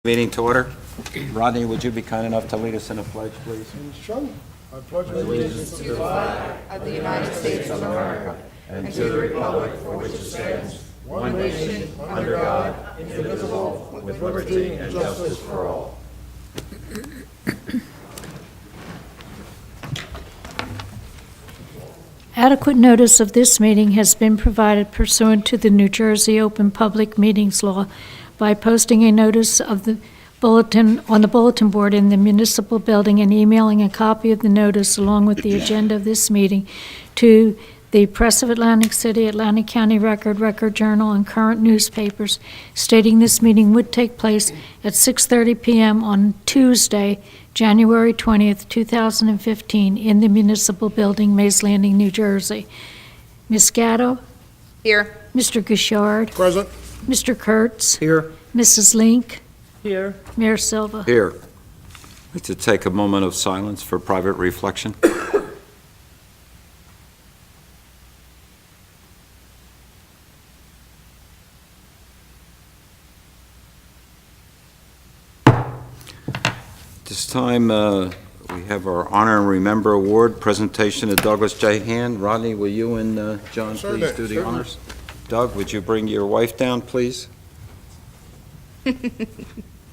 Meeting to order. Rodney, would you be kind enough to lead us in a pledge, please? Sure. I pledge allegiance to the flag of the United States of America and to the republic for which it stands, one nation, under God, indivisible, with liberty and justice for all. Adequate notice of this meeting has been provided pursuant to the New Jersey Open Public Meetings Law by posting a notice of the bulletin on the bulletin board in the municipal building and emailing a copy of the notice along with the agenda of this meeting to the Press of Atlantic City, Atlantic County Record, Record Journal, and current newspapers, stating this meeting would take place at 6:30 p.m. on Tuesday, January 20th, 2015, in the municipal building, Mays Landing, New Jersey. Ms. Gatto? Here. Mr. Gouchard? Present. Mr. Kurtz? Here. Mrs. Link? Here. Mayor Silva? Here. I'd like to take a moment of silence for private reflection. This time, we have our Honor and Remember Award presentation to Douglas J. Hand. Rodney, will you and John please do the honors? Doug, would you bring your wife down, please? I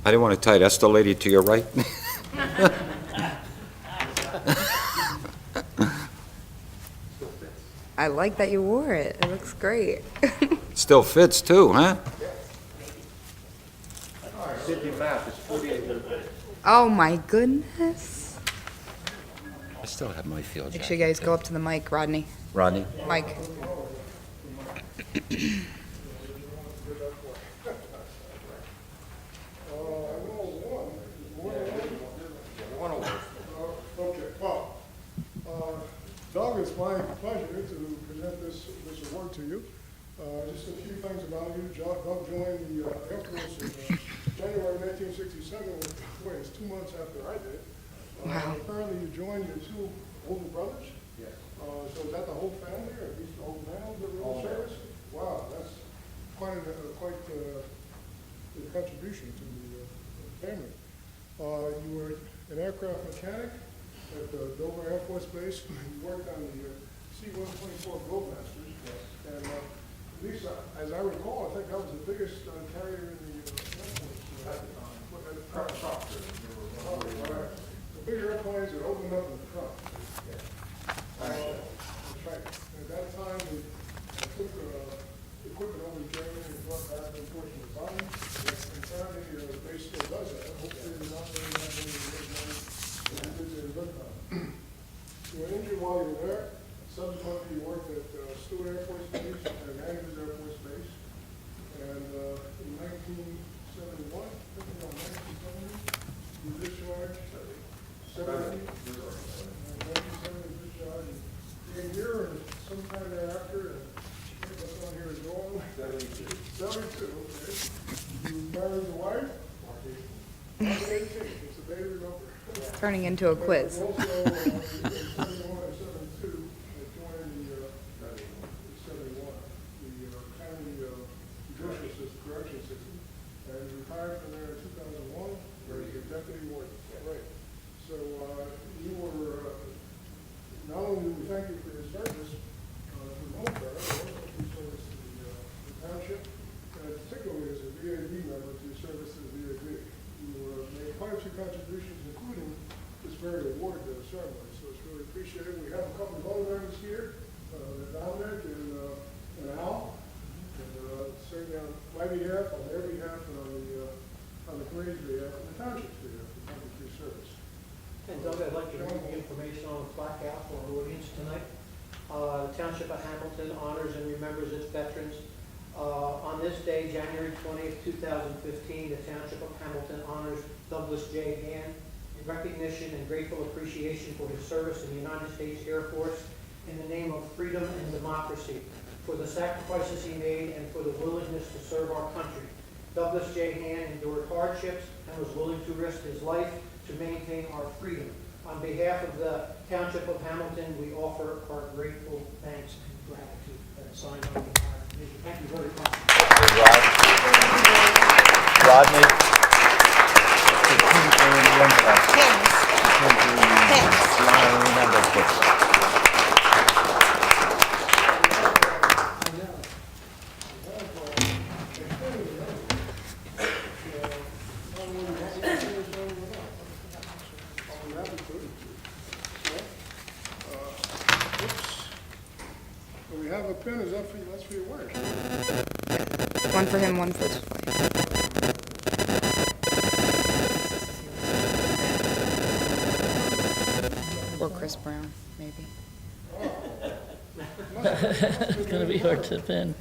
didn't want to tell you, that's the lady to your right. I like that you wore it. It looks great. Still fits too, huh? Oh my goodness. I still have my field Make jacket. sure you guys go up to the mic, Rodney. Rodney? Mike. Okay, well, Doug, it's my pleasure to present this award to you. Just a few things about you. Doug joined the Air Force in January 1967, wait, it's 2 months after I did. Wow. Apparently you joined your two older brothers? Yes. So is that the whole family, or at least the whole family that were in the service? Wow, that's quite a contribution to the family. You were an aircraft mechanic at the Dover Air Force Base. You worked on the C-124 Globemasters. And at least, as I recall, I think that was the biggest carrier in the Air Force at the time. The bigger airplanes that opened up in the front. That's right. At that time, we took equipment over to Germany and brought back the portion of the bottom. And apparently, the base still does that. Hopefully, they're not doing that you were injured while you were there. Subsequently, you worked at Stewart Air Force Base and Andrews Air Force Base. And in 1971, you discharged. 1970 discharged. In here and sometime thereafter, what's on here is wrong. 72, okay. You married your wife? March 18th. It's a day to remember. Turning into a quiz. Also, in 71 and 72, I joined the 71, the county judicial system, correction system, and retired from there in 2001 as a deputy warden. Right. So you were, not only do we thank you for your service to the military, but also for your service to the township, and particularly as a VAD member to your service to the VAD. You made quite a few contributions, including this very award ceremony, so it's really appreciated. We have a couple of other members here, Dominic and Al, and certainly on my behalf, on their behalf, and on the committee's behalf, and the township's behalf, thank you for your service. And Doug, I'd like to read the information on the plaque out for our audience tonight. The Township of Hamilton honors and remembers its veterans. On this day, January 20th, 2015, the Township of Hamilton honors Douglas J. Hand in recognition and grateful appreciation for his service in the United States Air Force in the name of freedom and democracy, for the sacrifices he made and for the willingness to serve our country. Douglas J. Hand endured hardships and was willing to risk his life to maintain our freedom. On behalf of the Township of Hamilton, we offer our grateful thanks and gratitude. That's signed by the entire committee. Thank you very much. Rodney? pen, is that for, that's for your wife? One for him, one for his wife. Or Chris Brown, maybe. It's going to be hard to pin.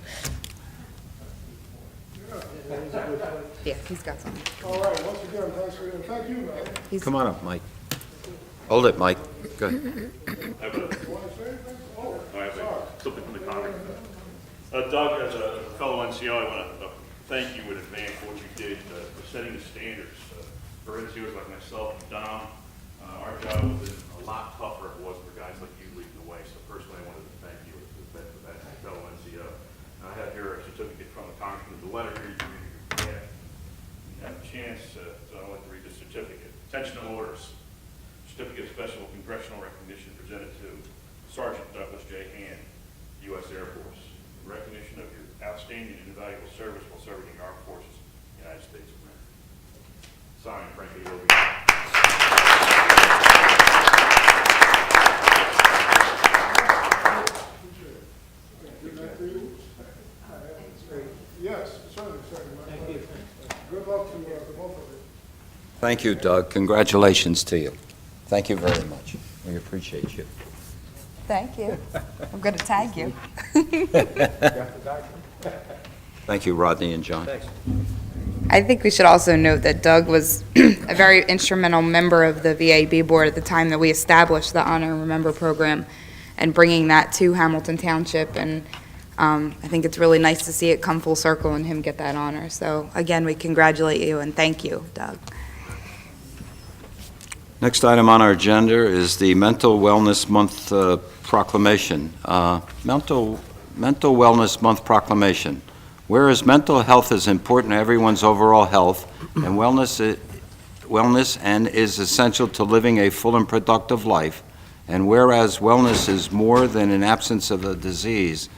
Yeah, he's got some. All right, once again, thanks for, thank you, man. Come on up, Mike. Hold it, Mike. Go ahead. You want to say anything? Oh, I have sorry. something from the Congress. Doug, as a fellow NCO, I want to thank you in advance for what you did for setting the standards for NCOs like myself and Dom. Our job was a lot tougher than it was for guys like you leading the way. So personally, I wanted to thank you for that fellow NCO. I have here a certificate from the Congressman, the letter here. You can read it if you have a chance, so I'd like to read the certificate. Attention to orders. Certificate of Special Congressional Recognition presented to Sergeant Douglas J. Hand, U.S. Air Force. In recognition of your outstanding and invaluable service while serving in the Armed Forces of the United States of America. Signed, Frankie Wilby. Yes, certainly, Thank you. Good luck to both of you. Thank you, Doug. Congratulations to you. Thank you very much. We appreciate you. Thank you. I'm going to tag you. Thank you, Rodney and John. I think we should also note that Doug was a very instrumental member of the VAB board at the time that we established the Honor and Remember program and bringing that to Hamilton Township. And I think it's really nice to see it come full circle and him get that honor. So again, we congratulate you and thank you, Doug. Next item on our agenda is the Mental Wellness Month proclamation. Mental Wellness Month proclamation. Whereas mental health is important to everyone's overall health and wellness and is essential to living a full and productive life, and whereas wellness is more than an absence of a disease,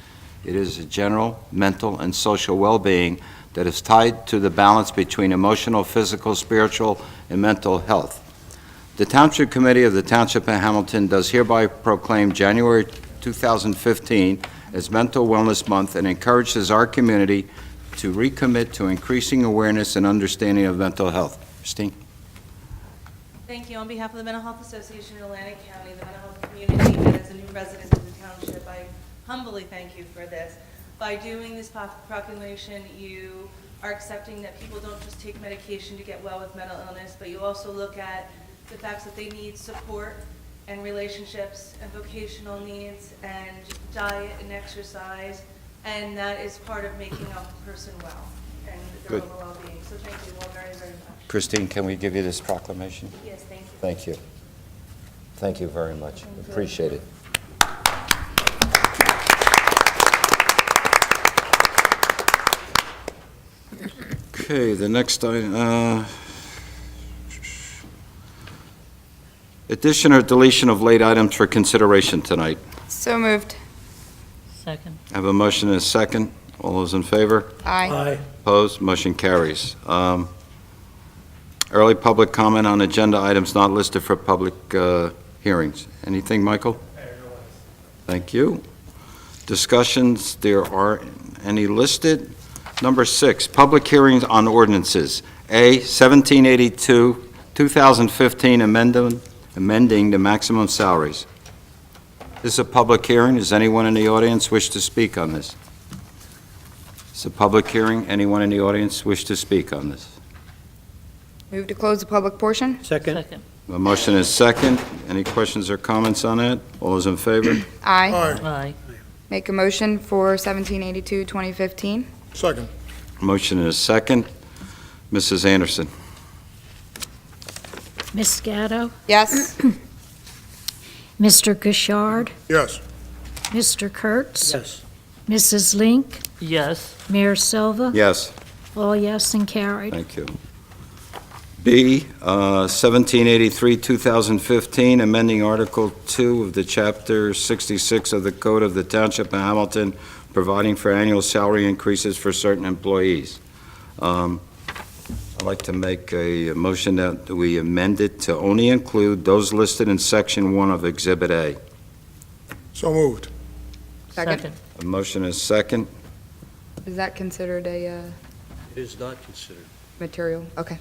it is a general mental and social well-being that is tied to the balance between emotional, physical, spiritual, and mental health. The Township Committee of the Township of Hamilton does hereby proclaim January 2015 as Mental Wellness Month and encourages our community to recommit to increasing awareness and understanding of mental health. Christine? Thank you. On behalf of the Mental Health Association in Atlantic County, the mental health community, and as a new resident of the township, I humbly thank you for this. By doing this proclamation, you are accepting that people don't just take medication to get well with mental illness, but you also look at the facts that they need support and relationships and vocational needs and diet and exercise, and that is part of making a person well and their Good. overall well-being. So thank you all very, very much. Christine, can we give you this proclamation? Yes, thank you. Thank you. Thank you very much. Appreciate it. Okay, the next item, addition or deletion of late items for consideration tonight. So moved. Second. I have a motion and a second. All those in favor? Aye. Opposed? Motion carries. Early public comment on agenda items not listed for public hearings. Anything, Michael? Thank you. Discussions, there are any listed? Number 6, public hearings on ordinances. A, 1782, 2015 amending the maximum salaries. This is a public hearing. Does anyone in the audience wish to speak on this? It's a public hearing. Anyone in the audience wish to speak on this? Move to close the public portion? Second. A motion is second. Any questions or comments on that? All those in favor? Aye. Aye. Make a motion for 1782, 2015? Second. Motion is second. Mrs. Anderson? Ms. Gatto, Yes. Mr. Gouchard, Yes. Mr. Kurtz, Yes. Mrs. Link, Yes. Mayor Silva. Yes. All yes and carried. Thank you. B, 1783, 2015, amending Article 2 of the Chapter 66 of the Code of the Township of Hamilton, providing for annual salary increases for certain employees. I'd like to make a motion that we amend it to only include those listed in Section 1 of Exhibit A. So moved. Second. A motion is second. Is that considered a It is not considered. material? Okay.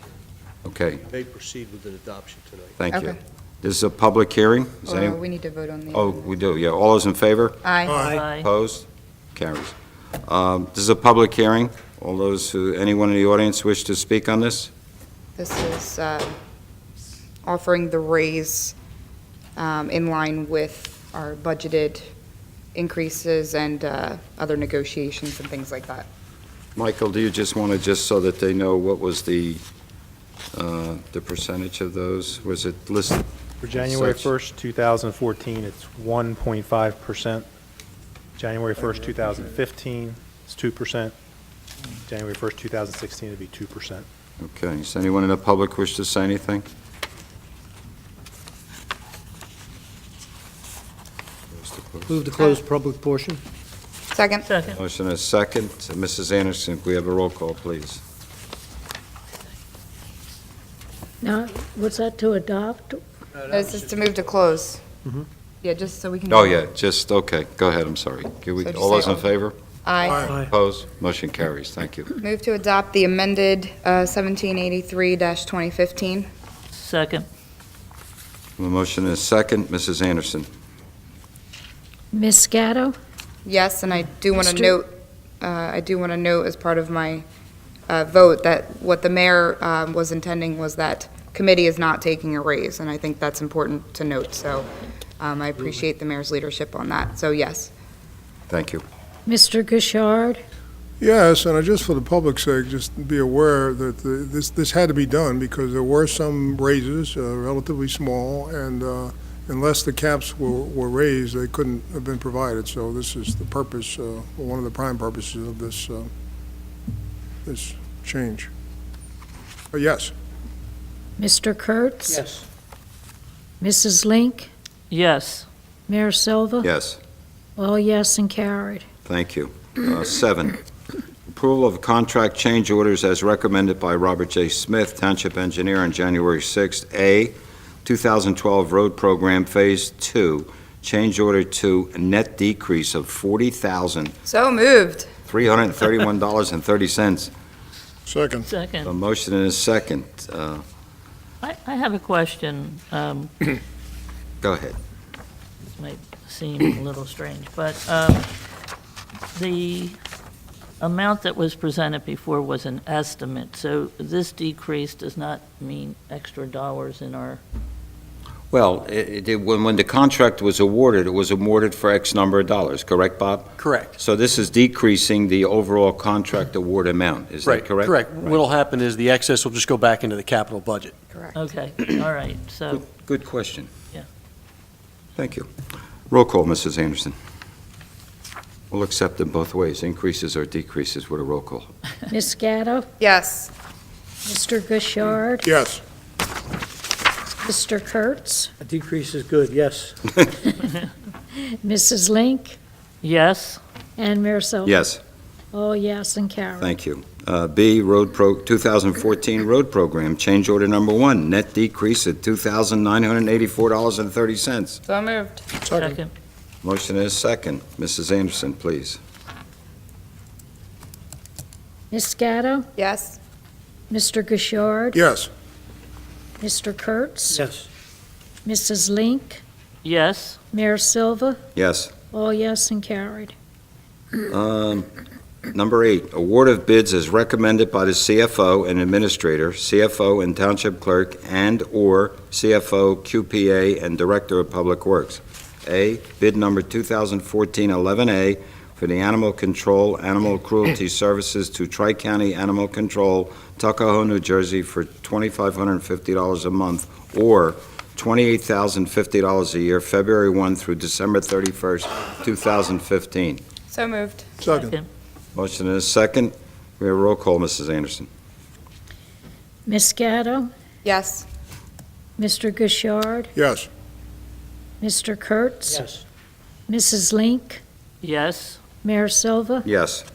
Okay, You may proceed with an adoption tonight. thank you. Okay. This is a public hearing? Is Or any- we need to vote on the. Oh, we do, yeah. All those in favor? Aye. Aye. Opposed? Carries. This is a public hearing. All those anyone in the audience wish to speak on this? This is offering the raise in line with our budgeted increases and other negotiations and things like that. Michael, do you just want to, just so that they know, what was the percentage of those? Was it listed? For January Such. 1st, 2014, it's 1.5%. January 1st, 2015, it's 2%. January 1st, 2016, it'd be 2%. Okay, does anyone in the public wish to say anything? Move to close public portion. Second? Second. Motion is second. Mrs. Anderson, can we have a roll call, please? Now, was that to adopt? This is to move to close. Yeah, just so we can. Oh, yeah, just, okay, go ahead, I'm sorry. Can we, So just all those say in favor? Aye. Opposed? Motion carries. Thank you. Move to adopt the amended 1783-2015. Second. The motion is second. Mrs. Anderson? Ms. Gatto? Yes, and I do want to Mr. note as part of my vote that what the mayor was intending was that committee is not taking a raise, and I think that's important to note. So I appreciate the mayor's leadership on that. So yes. Thank you. Mr. Gouchard? Yes, and just for the public's sake, just be aware that this had to be done because there were some raises, relatively small, and unless the caps were raised, they couldn't have been provided. So this is the purpose, one of the prime purposes of this change. Yes. Mr. Kurtz? Yes. Mrs. Link? Yes. Mayor Silva? Yes. All yes and carried. Thank you. 7, approval of contract change orders as recommended by Robert J. Smith, Township Engineer, on January 6th. A, 2012 Road Program Phase 2, change order to a net decrease of So moved. $40,331.30. Second. A Second. motion and a second. I have a question. Go ahead. This might seem a little strange, but the amount that was presented before was an estimate, so this decrease does not mean extra dollars in our, Well, when the contract was awarded, it was awarded for X number of dollars, correct, Bob? Correct. So this is decreasing the overall contract award amount, is that Right, correct? correct. Right. What'll happen is the excess will just go back into the capital budget. Correct. okay, all right, so, Good question. Yeah. Thank you. Roll call, Mrs. Anderson. We'll accept them both ways, increases or decreases with a roll call. Ms. Gatto? Yes. Mr. Gouchard? Yes. Mr. Kurtz? A decrease is good, yes. Mrs. Link? yes. And Mayor Silva? Yes, All yes and carried. thank you. B, 2014 Road Program, change order number 1, net decrease at $2,984.30. So moved. Second. Motion is second. Mrs. Anderson, please. Ms. Gatto? Yes. Mr. Gouchard? Yes. Mr. Kurtz? Yes. Mrs. Link? Yes. Mayor Silva? Yes. All yes and carried. Number 8, award of bids as recommended by the CFO and Administrator, CFO and Township Clerk, and/or CFO, QPA, and Director of Public Works. A, bid number 2014-11A for the Animal Control, Animal Cruelty Services to Tri-County Animal Control, Tuckahoe, New Jersey, for $2,550 a month, or $28,050 a year, February 1 through December 31st, 2015. So moved. Second. Motion is second. We have a roll call, Mrs. Anderson. Ms. Gatto? Yes. Mr. Gouchard? Yes. Mr. Kurtz? Yes. Mrs. Link? Yes. Mayor Silva? Yes.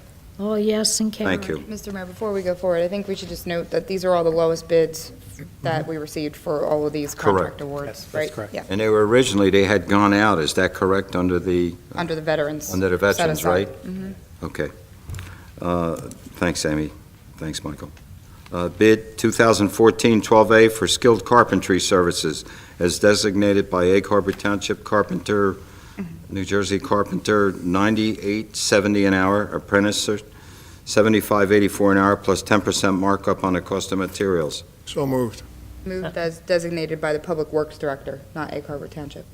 All yes and carried. Thank you. Mr. Mayor, before we go forward, I think we should just note that these are all the lowest bids that we received for all of these contract Correct. awards, Yes, that's right? correct. Yeah, And they were originally, they had gone out, is that correct, under the veterans. veterans, set aside. right? Mhm. Okay. Thanks, Amy. Thanks, Michael. Bid 2014-12A for skilled carpentry services as designated by Egg Harbor Township Carpenter, New Jersey Carpenter, $98.70 an hour, apprentice, $75.84 an hour, plus 10% markup on the cost of materials. So moved. Moved as designated by the Public Works Director, not Egg Harbor Township.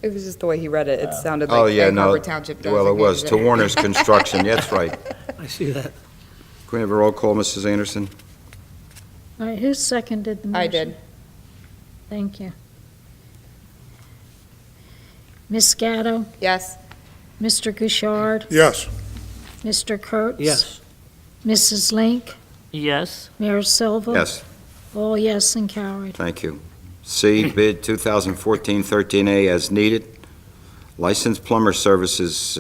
It was just the way he read it. It sounded Oh, like yeah, Egg no. Harbor Township designated Well, it was, to Warner's Construction, that's right. I see that. Can we have a roll call, Mrs. Anderson? All right, who seconded the motion? I did. Thank you. Ms. Gatto, Yes. Mr. Gouchard, Yes. Mr. Kurtz. Yes. Mrs. Link, Yes. Mayor Silva. Yes. All yes and carried. Thank you. C, bid 2014-13A as needed. Licensed plumber services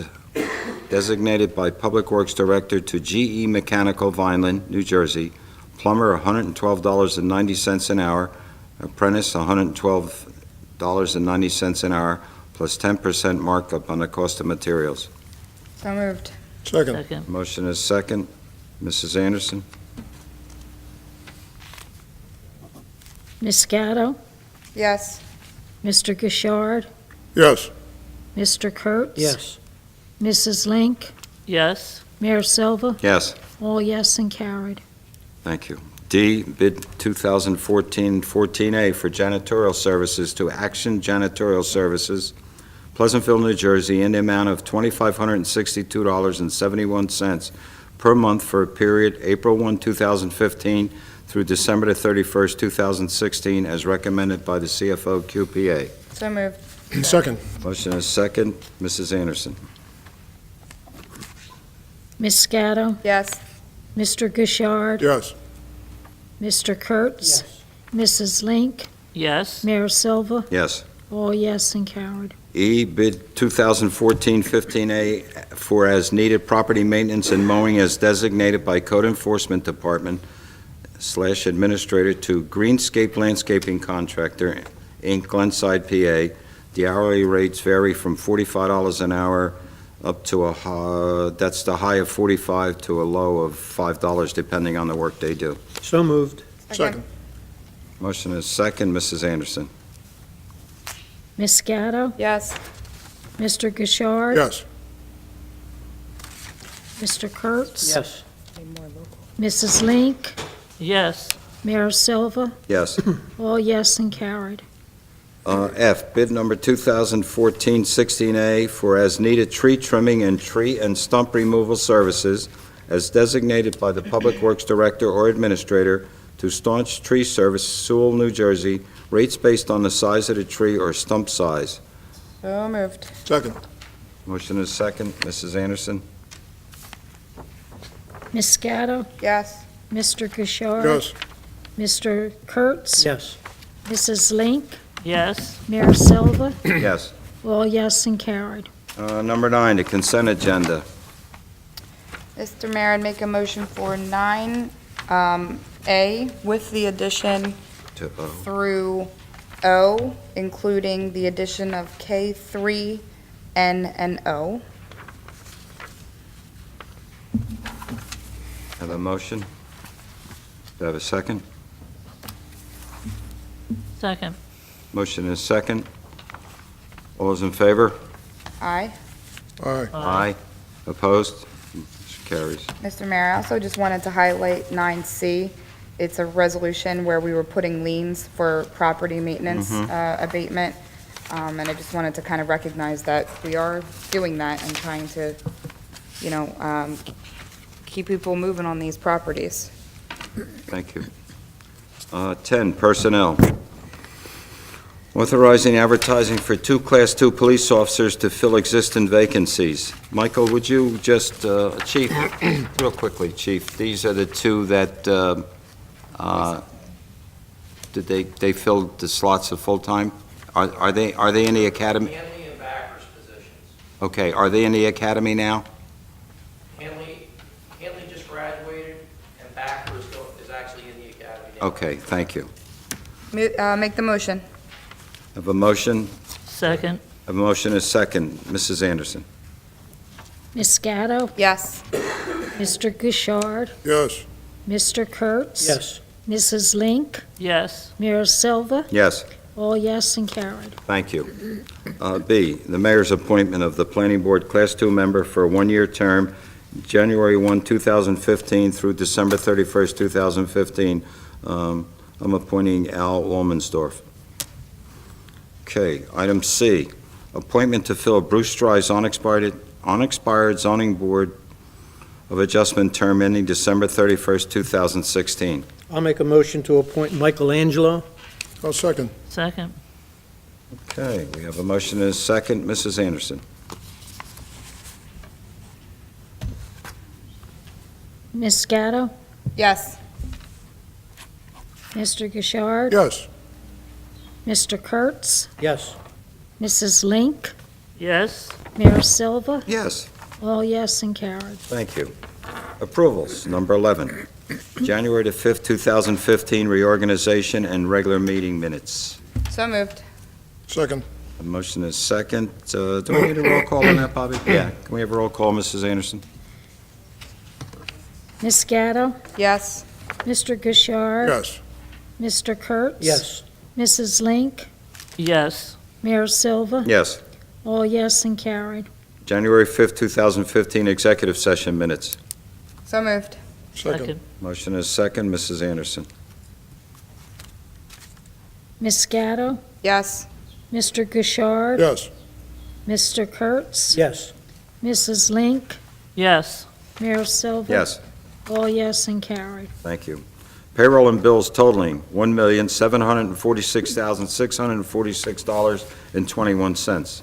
designated by Public Works Director to GE Mechanical, Vineland, New Jersey. Plumber, $112.90 an hour. Apprentice, $112.90 an hour, plus 10% markup on the cost of materials. So moved. Second. Second. Motion is second. Mrs. Anderson? Ms. Gatto, Yes. Mr. Gouchard, Yes. Mr. Kurtz. Yes. Mrs. Link, Yes. Mayor Silva. Yes. All yes and carried. Thank you. D, bid 2014-14A for janitorial services to Action Janitorial Services, Pleasantville, New Jersey, in the amount of $2,562.71 per month for a period April 1, 2015 through December the 31st, 2016, as recommended by the CFO QPA. So moved. Second. Motion is second. Mrs. Anderson? Ms. Gatto, Yes. Mr. Gouchard, Yes. Mr. Kurtz. Mrs. Link, Yes. Mayor Silva. Yes. All yes and carried. E, bid 2014-15A for as-needed property maintenance and mowing as designated by Code Enforcement Department / Administrator to Greenscape Landscaping Contractor, Inc., Glenside, PA. The hourly rates vary from $45 an hour up to that's the high of $45 to a low of $5, depending on the work they do. So moved. Second. Motion is second. Mrs. Anderson? Ms. Gatto, Yes. Mr. Gouchard. Yes. Mr. Kurtz. Yes. Mrs. Link, Yes. Mayor Silva. Yes. All yes and carried. F, bid number 2014-16A for as-needed tree trimming and tree and stump removal services as designated by the Public Works Director or Administrator to Staunch Tree Service, Sewell, New Jersey, rates based on the size of the tree or stump size. So moved. Second. Motion is second. Mrs. Anderson? Ms. Gatto, Yes. Mr. Gouchard. Yes. Mr. Kurtz. Yes. Mrs. Link, Yes. Mayor Silva. Yes. All yes and carried. Number 9, the consent agenda. Mr. Mayor, I'd make a motion for 9A with the addition To O. through O, including the addition of K3, N, and O. Have a motion? Do I have a second? Second. Motion is second. All those in favor? Aye. Aye. Aye. Opposed? Motion carries. Mr. Mayor, I also just wanted to highlight 9C. It's a resolution where we were putting liens for property maintenance abatement, and I just wanted to kind of recognize that we are doing that and trying to, keep people moving on these properties. Thank you. 10, personnel. Authorizing advertising for 2 Class 2 police officers to fill existing vacancies. Michael, would you just, Chief, real quickly, Chief, these are the 2 that, did they fill the slots of full-time? Are they in the academy? Anthony and Backer's positions. Okay, are they in the academy now? Hanley just graduated, and Backer is actually in the academy now. Okay, thank you. Make the motion. Have a motion, Second, a motion is second. Mrs. Anderson? Ms. Gatto? Yes. Mr. Gouchard? Yes. Mr. Kurtz? Yes. Mrs. Link? yes. Mayor Silva? Yes. All yes and carried. Thank you. B, the mayor's appointment of the planning board Class 2 member for a one-year term, January 1, 2015 through December 31st, 2015. I'm appointing Al Walmansdorf. Okay, item C, appointment to fill Bruce Dry's unexpired zoning board of adjustment term ending December 31st, 2016. I'll make a motion to appoint Michelangelo. I'll second. Second, Okay, we have a motion and a second. Mrs. Anderson? Ms. Gatto? Yes. Mr. Gouchard? Yes. Mr. Kurtz? Yes. Mrs. Link? yes. Mayor Silva? Yes. All yes and carried. Thank you. Approvals, number 11, January the 5th, 2015 reorganization and regular meeting minutes. So moved. Second. A motion is second. Do we need a roll call on that, Bobby? Yeah. Can we have a roll call, Mrs. Anderson? Ms. Gatto? Yes. Mr. Gouchard? Yes. Mr. Kurtz? Yes. Mrs. Link? Yes, Mayor Silva? Yes. All yes and carried. January 5th, 2015 executive session minutes. So moved. second, Motion is second. Mrs. Anderson? Ms. Gatto? Yes. Mr. Gouchard? Yes. Mr. Kurtz? Yes. Mrs. Link? yes. Mayor Silva? Yes. All yes and carried. Thank you. Payroll and bills totaling $1,746,646.21.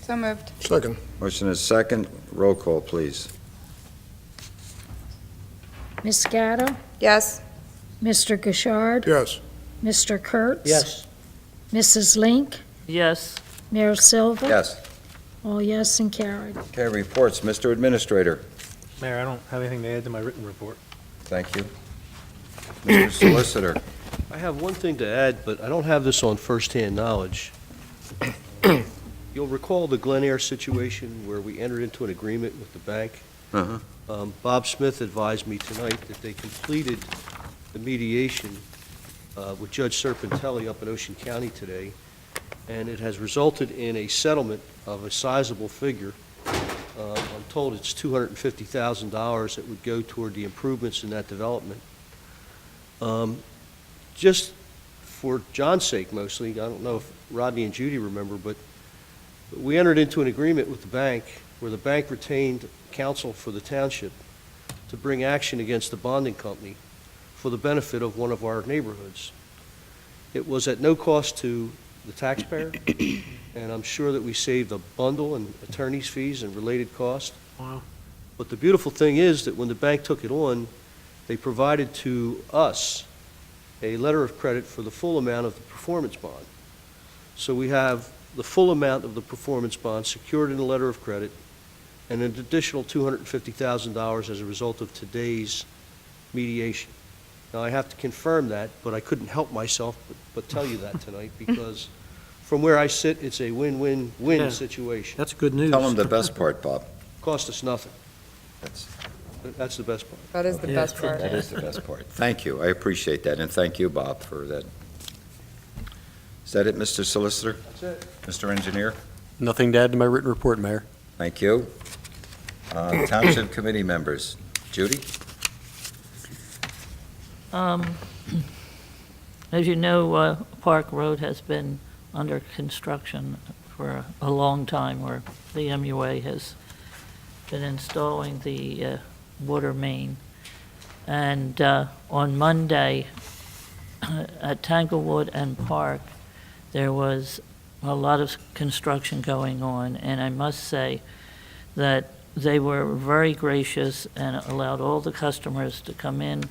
So moved. Second. Motion is second. Roll call, please. Ms. Gatto? Yes. Mr. Gouchard? Yes. Mr. Kurtz? Yes. Mrs. Link? Yes, Mayor Silva? Yes. All yes and carried. Okay, reports. Mr. Administrator. Mayor, I don't have anything to add to my written report. Thank you. Mr. Solicitor. I have one thing to add, but I don't have this on firsthand knowledge. You'll recall the Glen Air situation where we entered into an agreement with the bank. Uh-huh. Bob Smith advised me tonight that they completed the mediation with Judge Serpentelli up in Ocean County today, and it has resulted in a settlement of a sizable figure. I'm told it's $250,000 that would go toward the improvements in that development. Just for John's sake mostly, I don't know if Rodney and Judy remember, but we entered into an agreement with the bank where the bank retained counsel for the township to bring action against the bonding company for the benefit of one of our neighborhoods. It was at no cost to the taxpayer, and I'm sure that we saved a bundle in attorney's fees and related costs. Wow. But the beautiful thing is that when the bank took it on, they provided to us a letter of credit for the full amount of the performance bond. So we have the full amount of the performance bond secured in a letter of credit and an additional $250,000 as a result of today's mediation. Now, I have to confirm that, but I couldn't help myself but tell you that tonight because from where I sit, it's a win-win-win Yeah. situation. That's good news. Tell them the best part, Bob. Cost us nothing. That's That's the best part. That is the Yeah, best part. That is the best part. Thank you. I appreciate that, and thank you, Bob, for that. Is that it, Mr. Solicitor? That's it. Mr. Engineer? Nothing to add to my written report, Mayor. Thank you. Township Committee members. Judy? as you know, Park Road has been under construction for a long time, where the MUA has been installing the water main. And on Monday, at Tanglewood and Park, there was a lot of construction going on, and I must say that they were very gracious and allowed all the customers to come in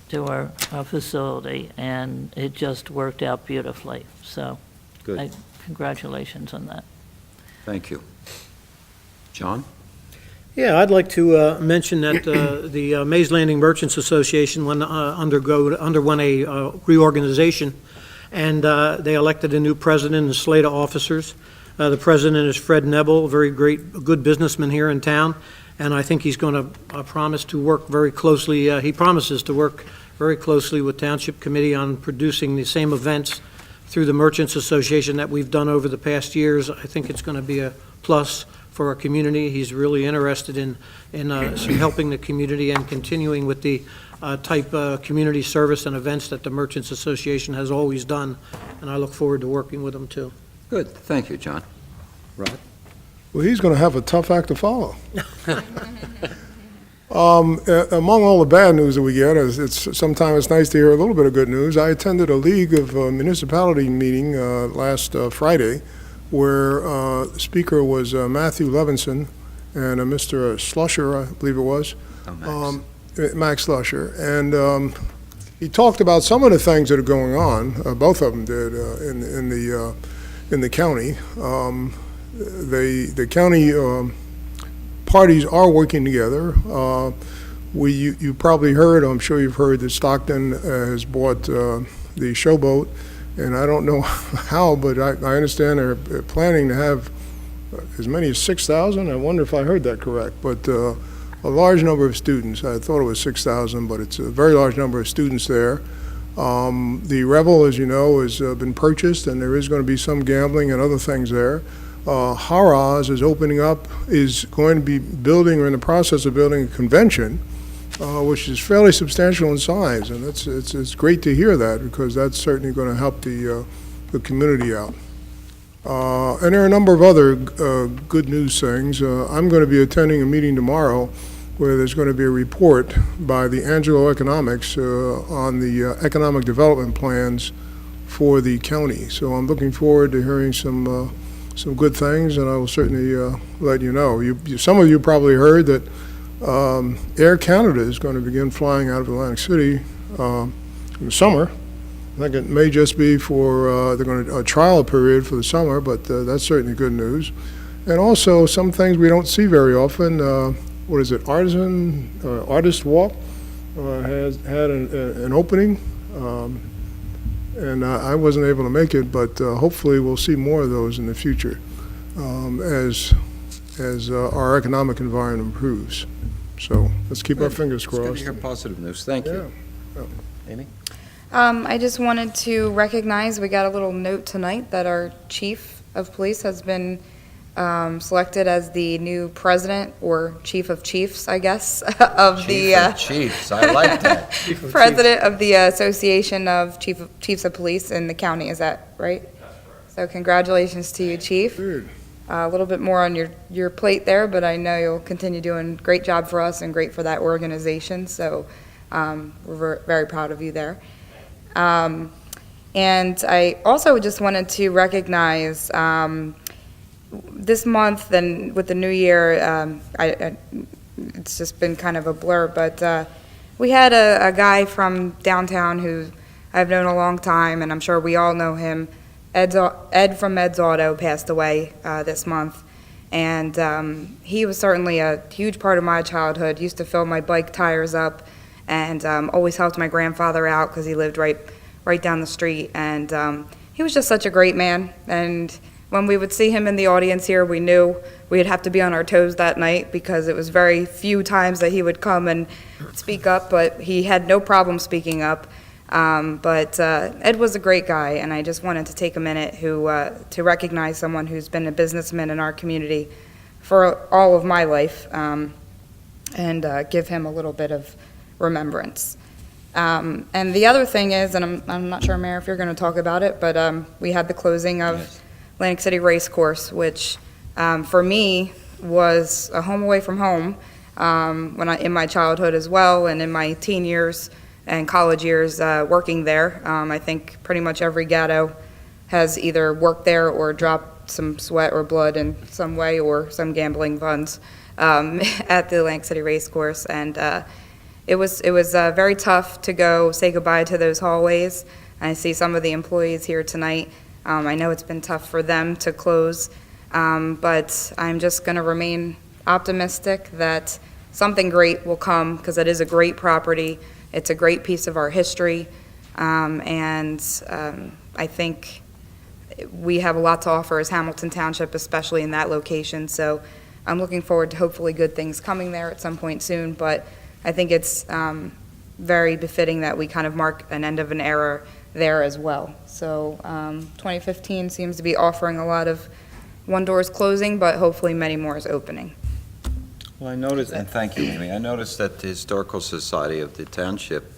to our facility, and it just worked out beautifully. So, Good. congratulations on that. Thank you. John? Yeah, I'd like to mention that the Mays Landing Merchants Association underwent a reorganization, and they elected a new president and a slate of officers. The president is Fred Nebel, a very good businessman here in town, and I think he's going to promise to work very closely. He promises to work very closely with Township Committee on producing the same events through the Merchants Association that we've done over the past years. I think it's going to be a plus for our community. He's really interested in helping the community and continuing with the type of community service and events that the Merchants Association has always done, and I look forward to working with him, too. Good, thank you, John. Rod? Well, he's going to have a tough act to follow. Among all the bad news that we get, sometimes it's nice to hear a little bit of good news. I attended a League of Municipality meeting last Friday, where the speaker was Matthew Levinson and Mr. Slusher, I believe it was. Max Slusher. And he talked about some of the things that are going on, both of them did, in the county. The county parties are working together. You probably heard, I'm sure you've heard, that Stockton has bought the Showboat, and I don't know how, but I understand they're planning to have as many as 6,000. I wonder if I heard that correct, but a large number of students. I thought it was 6,000, but it's a very large number of students there. The Revel, as you know, has been purchased, and there is going to be some gambling and other things there. Haraz is going to be building, or in the process of building, a convention, which is fairly substantial in size, and it's great to hear that, because that's certainly going to help the community out. And there are a number of other good news things. I'm going to be attending a meeting tomorrow where there's going to be a report by the Angelo Economics on the economic development plans for the county. So I'm looking forward to hearing some good things, and I will certainly let you know. Some of you probably heard that Air Canada is going to begin flying out of Atlantic City in the summer. I think it may just be for a trial period for the summer, but that's certainly good news. And also some things we don't see very often. Artist Walk has had an opening, and I wasn't able to make it, but hopefully we'll see more of those in the future as our economic environment improves. So let's keep our fingers crossed. It's good to hear positive news. Thank you. Yeah. Amy? I just wanted to recognize, we got a little note tonight that our chief of police has been selected as the new president, or chief of chiefs, I guess, of Chiefs, I like that. president of the Association of Chiefs of Police in the county. Is that right? That's correct. So congratulations to you, Chief. Good. A little bit more on your plate there, but I know you'll continue doing a great job for us and great for that organization. So we're very proud of you there. And I also just wanted to recognize this month, and with the new year, it's just been kind of a blur, but we had a guy from downtown who I've known a long time, and I'm sure we all know him. Ed from Ed's Auto passed away this month, and he was certainly a huge part of my childhood. Used to fill my bike tires up, and always helped my grandfather out because he lived right down the street, and he was just such a great man. And when we would see him in the audience here, we knew we'd have to be on our toes that night, because it was very few times that he would come and speak up, but he had no problem speaking up. But Ed was a great guy, and I just wanted to take a minute to recognize someone who's been a businessman in our community for all of my life, and give him a little bit of remembrance. And the other thing is, and I'm not sure, Mayor, if you're going to talk about it, but we had the closing of Atlantic City Race Course, which for me was a home away from home in my childhood as well, and in my teen years and college years working there. I think pretty much every gatto has either worked there or dropped some sweat or blood in some way, or some gambling funds at the Atlantic City Race Course. And it was very tough to go say goodbye to those hallways. I see some of the employees here tonight. I know it's been tough for them to close, but I'm just going to remain optimistic that something great will come, because it is a great property. It's a great piece of our history, and I think we have a lot to offer as Hamilton Township, especially in that location. So I'm looking forward to hopefully good things coming there at some point soon, but I think it's very befitting that we kind of mark an end of an era there as well. So 2015 seems to be offering a lot of one door is closing, but hopefully many more is opening. Well, I noticed, and thank you, Amy, I noticed that the Historical Society of the Township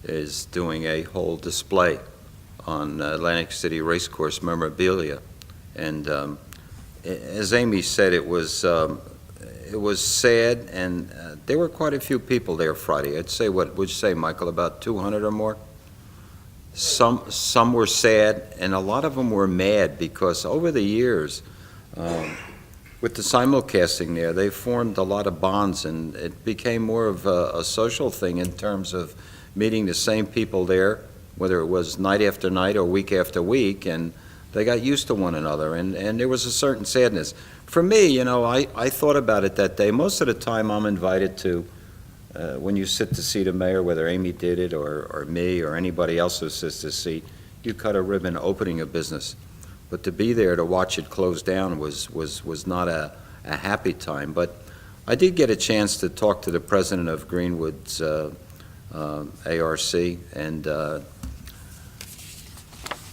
is doing a whole display on Atlantic City Racecourse memorabilia. And as Amy said, it was sad, and there were quite a few people there Friday. I'd say, what would you say, Michael, about 200 or more? Some were sad, and a lot of them were mad, because over the years, with the simulcasting there, they formed a lot of bonds, and it became more of a social thing in terms of meeting the same people there, whether it was night after night or week after week, and they got used to one another, and there was a certain sadness. For me, you know, I thought about it that day. Most of the time I'm invited to, when you sit to see the mayor, whether Amy did it or me or anybody else who sits to see, you cut a ribbon opening a business. But to be there to watch it close down was not a happy time. But I did get a chance to talk to the president of Greenwood's ARC, and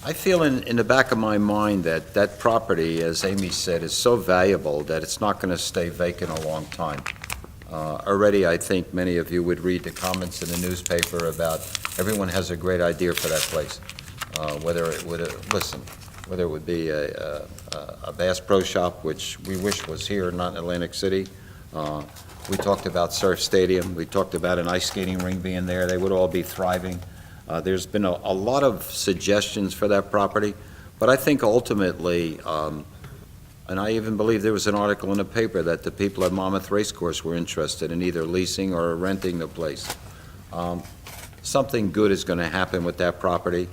I feel in the back of my mind that that property, as Amy said, is so valuable that it's not going to stay vacant a long time. Already, I think many of you would read the comments in the newspaper about everyone has a great idea for that place. Whether it would be a Bass Pro Shop, which we wish was here, not in Atlantic City. We talked about Surf Stadium. We talked about an ice skating ring being there. They would all be thriving. There's been a lot of suggestions for that property, but I think ultimately, and I even believe there was an article in the paper that the people at Monmouth Racecourse were interested in either leasing or renting the place. Something good is going to happen with that property.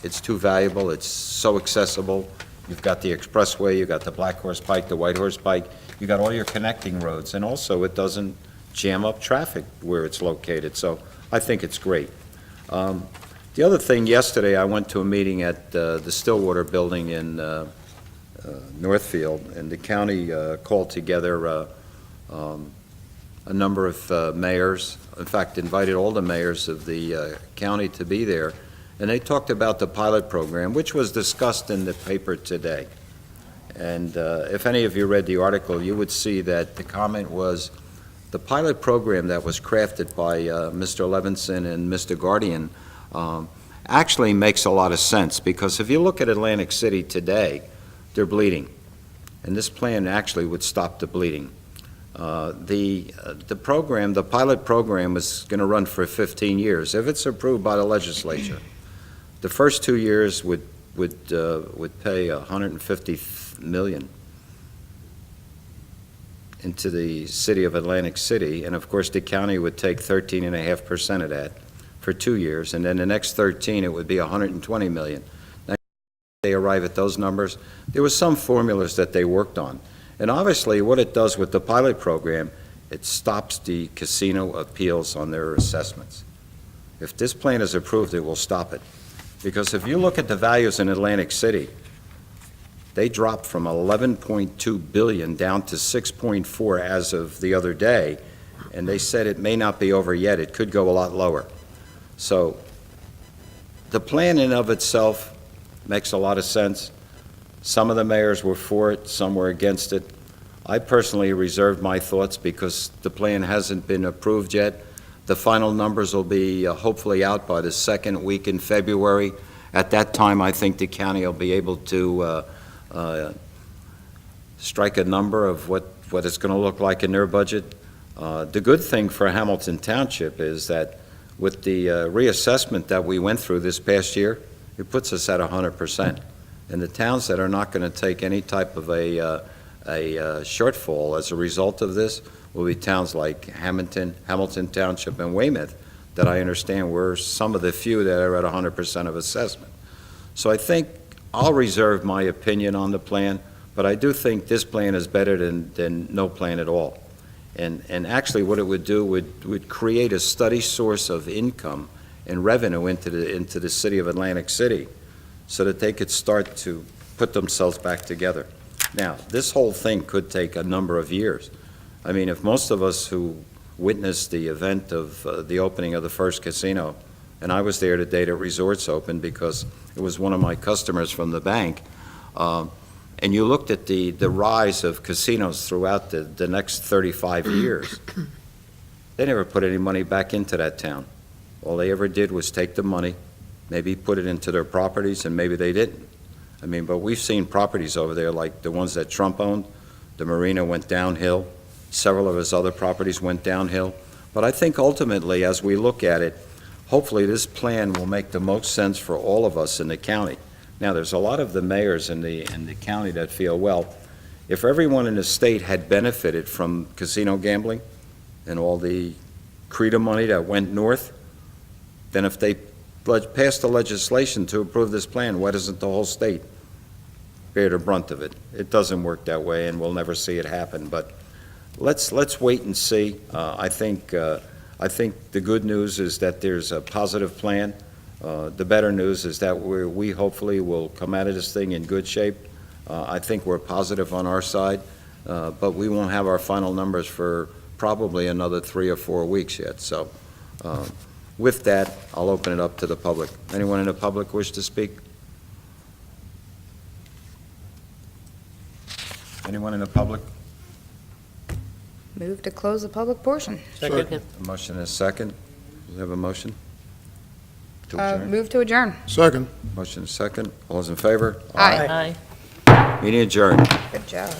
It's too valuable. It's so accessible. You've got the expressway, you've got the Black Horse Pike, the White Horse Pike, you got all your connecting roads, and also it doesn't jam up traffic where it's located, so I think it's great. The other thing, yesterday I went to a meeting at the Stillwater Building in Northfield, and the county called together a number of mayors, in fact invited all the mayors of the county to be there, and they talked about the pilot program, which was discussed in the paper today. And if any of you read the article, you would see that the comment was the pilot program that was crafted by Mr. Levinson and Mr. Guardian actually makes a lot of sense, because if you look at Atlantic City today, they're bleeding. And this plan actually would stop the bleeding. The program, the pilot program, is going to run for 15 years. If it's approved by the legislature, the first 2 years would pay $150 million into the city of Atlantic City, and of course the county would take 13.5% of that for 2 years, and then the next 13 it would be $120 million. Now, they arrive at those numbers. There was some formulas that they worked on, and obviously what it does with the pilot program, it stops the casino appeals on their assessments. If this plan is approved, it will stop it. Because if you look at the values in Atlantic City, they dropped from 11.2 billion down to 6.4 as of the other day, and they said it may not be over yet. It could go a lot lower. So the plan in of itself makes a lot of sense. Some of the mayors were for it, some were against it. I personally reserved my thoughts because the plan hasn't been approved yet. The final numbers will be hopefully out by the second week in February. At that time, I think the county will be able to strike a number of what it's going to look like in their budget. The good thing for Hamilton Township is that with the reassessment that we went through this past year, it puts us at 100%. And the towns that are not going to take any type of a shortfall as a result of this will be towns like Hamilton Township, and Weymouth, that I understand were some of the few that are at 100% of assessment. So I think I'll reserve my opinion on the plan, But I do think this plan is better than no plan at all. And actually, what it would do would create a steady source of income and revenue into the city of Atlantic City, so that they could start to put themselves back together. Now, this whole thing could take a number of years. I mean, if most of us who witnessed the event of the opening of the first casino, and I was there the day that Resorts opened because it was one of my customers from the bank, and you looked at the rise of casinos throughout the next 35 years, they never put any money back into that town. All they ever did was take the money, maybe put it into their properties, and maybe they didn't. I mean, but we've seen properties over there like the ones that Trump owned. The marina went downhill. Several of his other properties went downhill. But I think ultimately, as we look at it, hopefully this plan will make the most sense for all of us in the county. Now, there's a lot of the mayors in the county that feel, well, if everyone in the state had benefited from casino gambling and all the CRETA money that went north, then if they passed the legislation to approve this plan, why doesn't the whole state bear the brunt of it? It doesn't work that way, and we'll never see it happen. But let's wait and see. I think the good news is that there's a positive plan. The better news is that we hopefully will come out of this thing in good shape. I think we're positive on our side, but we won't have our final numbers for probably another 3 or 4 weeks yet. So with that, I'll open it up to the public. Anyone in the public wish to speak? Anyone in the public? Move to close the public portion. Second. A motion and a second. Do you have a motion? To adjourn? Move to adjourn. Second. Motion and a second. All those in favor? Aye. Aye. Meeting adjourned. Good job.